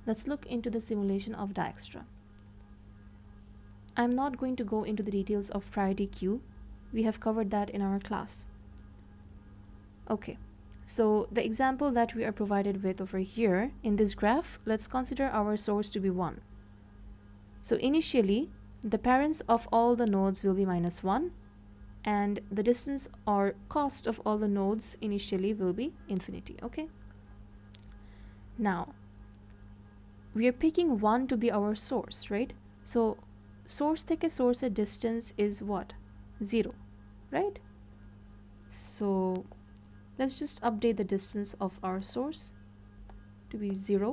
let's look into the simulation of Dijkstra. I'm not going to go into the details of priority queue. We have covered that in our class. Okay, so the example that we are provided with over here in this graph, let's consider our source to be 1. So initially, the parents of all the nodes will be -1, and the distance or cost of all the nodes initially will be infinity, okay? Now, we are picking 1 to be our source, right? So, source থেকে source distance is what? 0, right? So, let's just update the distance of our source to be 0,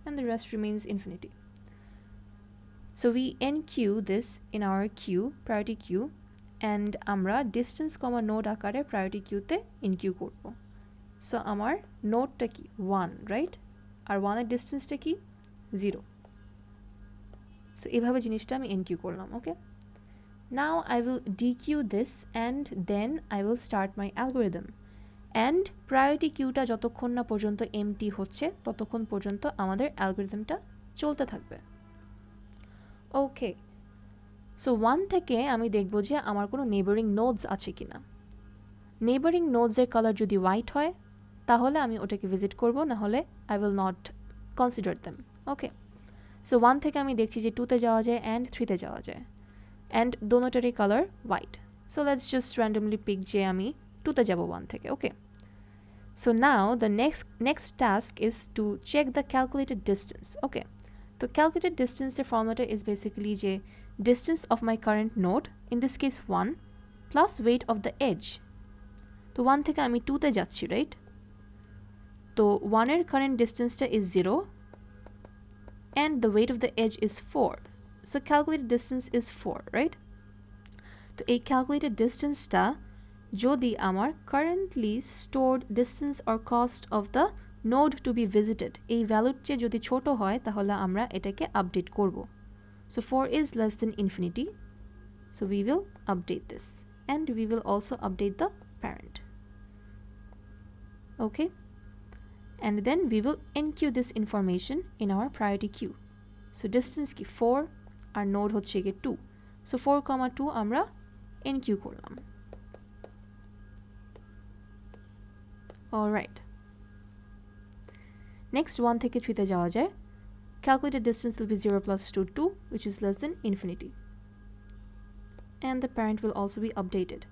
and the rest remains infinity. So we enqueue this in our queue, priority queue, and আমরা distance, node আকারে priority queue তে enqueue করব. So আমার node টা কি 1, right? আর 1 এর distance টা কি 0. So এভাবে জিনিসটা আমি enqueue করলাম, okay? Now I will dequeue this and then I will start my algorithm. And priority queue টা যতক্ষণ না পর্যন্ত empty হচ্ছে ততক্ষণ পর্যন্ত আমাদের algorithmটা চলতে থাকবে. Okay, so 1 থেকে আমি দেখব যে আমার কোনো neighboring nodes আছে কিনা. Neighboring nodes এর color যদি white হয় তাহলে আমি ওটাকে visit করব, না হলে I will not consider them. Okay, so 1 থেকে আমি দেখছি যে 2 তে যাওয়া যায় and 3 তে যাওয়া যায়, and দোনোটারই color white. So let's just randomly pick যে আমি 2 তে যাব 1 থেকে. Okay, so now the next task is to check the calculated distance. Okay, so calculated distance the formula is basically the distance of my current node, in this case 1, plus weight of the edge. So 1 থেকে আমি 2 তে যাচ্ছি, right? So 1 এর current distance is 0 and the weight of the edge is 4. So calculated distance is 4, right? So a calculated distance টা যদি আমার currently stored distance or cost of the node to be visited এই ভ্যালুর চেয়ে যদি ছোট হয় তাহলে আমরা এটাকে আপডেট করব. So 4 is less than infinity, so we will update this, and we will also update the parent. Okay, and then we will enqueue this information in our priority queue. So distance কি 4, our node হচ্ছে কি 2, so 4,2 আমরা enqueue করলাম. All right, next 1 থেকে 3 তে যাওয়া যায়. Calculated distance will be 0 plus 2, 2, which is less than infinity. And the parent will also be updated.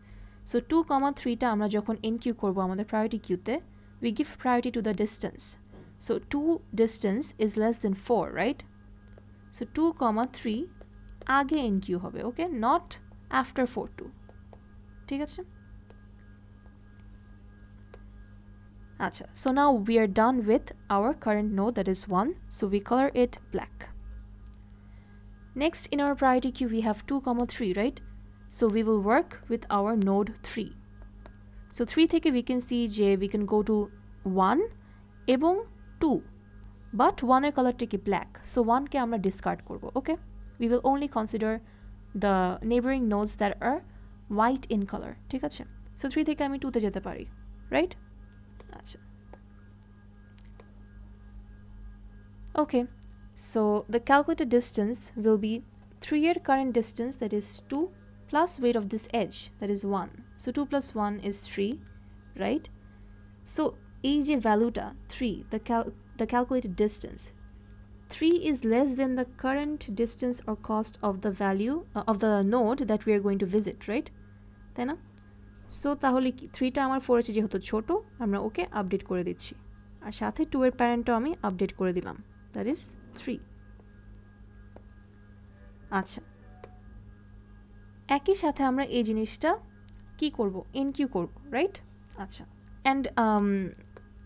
So 2, 3 টা আমরা যখন enqueue করব আমাদের priority queue তে, we give priority to the distance. So 2 distance is less than 4, right? So 2, 3 আগে enqueue হবে, okay? Not after 4, 2. ঠিক আছে? Acha. So now we are done with our current node, that is 1. So we color it black. Next in our priority queue we have 2, 3, right? So we will work with our node 3. So 3 থেকে we can see যে we can go to 1 এবং 2. But 1 এর color টা black. So 1 কে আমরা discard করব. Okay? We will only consider the neighboring nodes that are white in color. ঠিক আছে? So 3 থেকে আমি 2 তে যেতে পারি, right? Okay, so the calculated distance will be 3-year current distance, that is 2, plus weight of this edge, that is 1. So 2 plus 1 is 3, right? So এই যে ভ্যালুটা 3, the calculated distance, 3 is less than the current distance or cost of the value of the node that we are going to visit, right? তাই না? So তাহলে কি 3টা আমার 4 এর যেহেতু ছোট, আমরা ওকে আপডেট করে দিচ্ছি, আর সাথে 2 এর প্যারেন্টও আমি আপডেট করে দিলাম, দ্যাট ইজ 3. আচ্ছা, একই সাথে আমরা এই জিনিসটা কি করব, এনকিউ করব, রাইট? আচ্ছা, and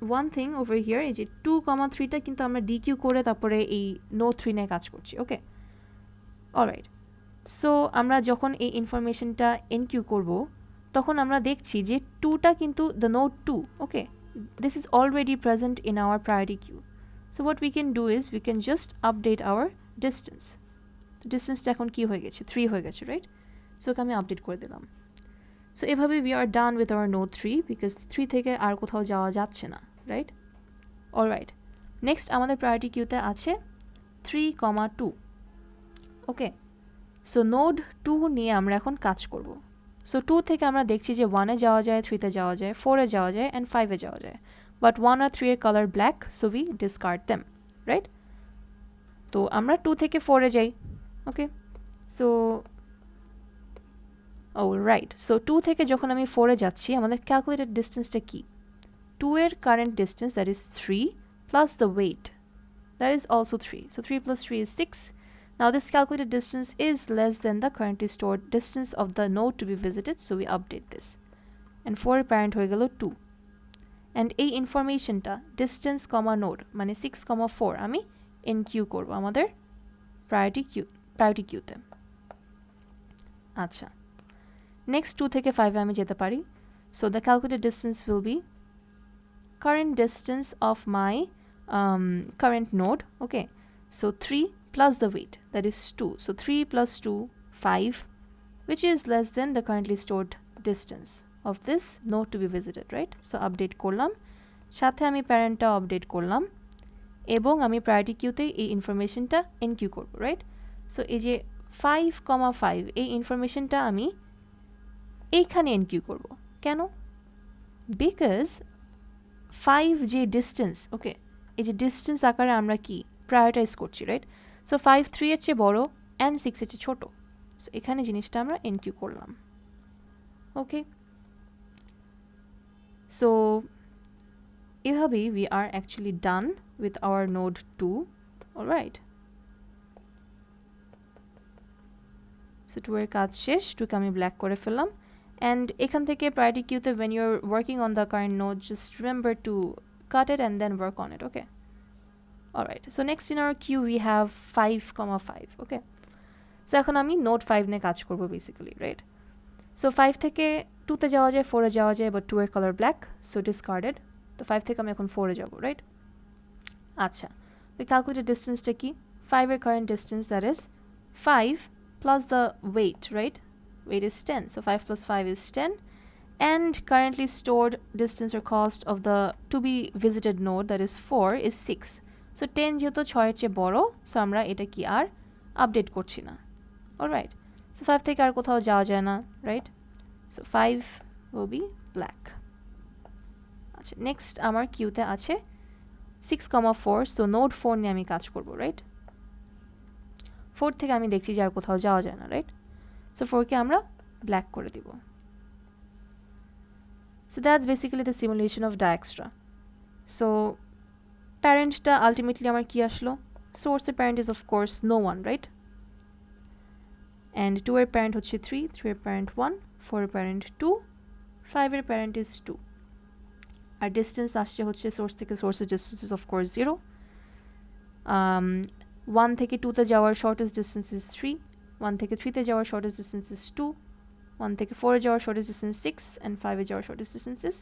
one thing over here, এই যে 2, 3টা কিন্তু আমরা ডিকিউ করে তারপরে এই নোড 3 নিয়ে কাজ করছি, ওকে? অলরাইট, সো আমরা যখন এই ইনফরমেশনটা এনকিউ করব তখন আমরা দেখছি যে 2টা কিন্তু the node 2, okay, this is already present in our priority queue. So what we can do is we can just update our distance. The distance টা এখন কি হয়ে গেছে, 3 হয়ে গেছে, right? So আমি আপডেট করে দিলাম. So এভাবে we are done with our node 3 because 3 থেকে আর কোথাও যাওয়া যাচ্ছে না, right? All right, নেক্সট আমাদের প্রায়োরিটি কিউতে আছে 3, 2 ওকে সো নোড 2 নিয়ে আমরা এখন কাজ করব সো 2 থেকে আমরা দেখছি যে 1-এ যাওয়া যায় 3-তে যাওয়া যায় 4-এ যাওয়া যায় অ্যান্ড 5-এ যাওয়া যায় বাট 1 আর 3 এর colour black so we discard them right তো আমরা 2 থেকে 4-এ যাই ওকে সো ও রাইট সো 2 থেকে যখন আমি 4-এ যাচ্ছি আমাদের ক্যালকুলেটেড ডিস্টেন্সটা কি 2 এর current distance that is 3 plus the wait that is also 3 so 3 plus 3 is 6 now this calculated distance is less than the currently stored distance of the node to be visited so we update this and 4 parent হয়ে গেল 2 and এই ইনফরমেশনটা distance comma node মানে 6 comma 4 আমি NQ করব আমাদের priority queue তে আচ্ছা next 2 থেকে 5 এ আমি যেতে পারি so the calculated distance will be current distance of my current node okay so 3 plus the weight that is 2 so 3 plus 2 5 which is less than the currently stored distance of this node to be visited right so update করলাম সাথে আমি প্যারেন্টটা update করলাম এবং আমি priority কিউতে এই ইনফরমেশনটা এনকিউ করব right so এই যে 5,5 এই ইনফরমেশনটা আমি এইখানে এনকিউ করব কেন বিকজ 5 যে ডিস্টেন্স ওকে এই যে ডিস্টেন্স আকারে আমরা কি প্রায়োরিটাইজ করছি রাইট সো 5 3 এর চেয়ে বড় অ্যান্ড 6 এর চেয়ে ছোট সো এখানে জিনিসটা আমরা এনকিউ করলাম ওকে সো এভাবেই we are actually done with our node 2 alright so 2 এর কাজ শেষ 2 কে আমি ব্ল্যাক করে ফেললাম and এখান থেকে priority queue তে when you're working on the current node just remember to cut it and then work on it okay alright so next in our queue we have 5,5 okay so এখন আমি node 5 নিয়ে কাজ করব basically right so 5 থেকে 2 তে যাওয়া যায় 4 এ যাওয়া যায় but 2 এর color black so discarded তো 5 থেকে আমি এখন 4 এ যাব right আচ্ছা the calculated distance টা কি 5 এর current distance that is 5 plus the weight right weight is 10 so 5 plus 5 is 10 and currently stored distance or cost of the to be visited node that is 4 is 6 so 10 যেহেতু 6 এর চেয়ে বড় so আমরা এটা কি আর আপডেট করছি না alright so 5 থেকে আর কোথাও যাওয়া যায় না right so 5 will be black আচ্ছা নেক্সট আমার কিউতে আছে 6,4 so node 4 নিয়ে আমি কাজ করব right 4 থেকে আমি দেখছি যে আর কোথাও যাওয়া যায় না right so 4 কে আমরা black করে দিব so that's basically the simulation of Dijkstra so parent টা ultimately আমার কি আসলো source এর parent is of course no one right and 2 এর parent হচ্ছে 3 3 এর parent 1 4 এর parent 2 5 এর parent is 2 আর distance আসছে হচ্ছে source থেকে source এর distance is of course 0 1 থেকে 2 তে যাওয়ার shortest distance is 3 1 থেকে 3 তে যাওয়ার shortest distance is 2 1 থেকে 4 এ যাওয়ার shortest distance 6 and 5 এ যাওয়ার shortest distance is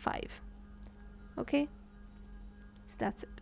5 okay so that's it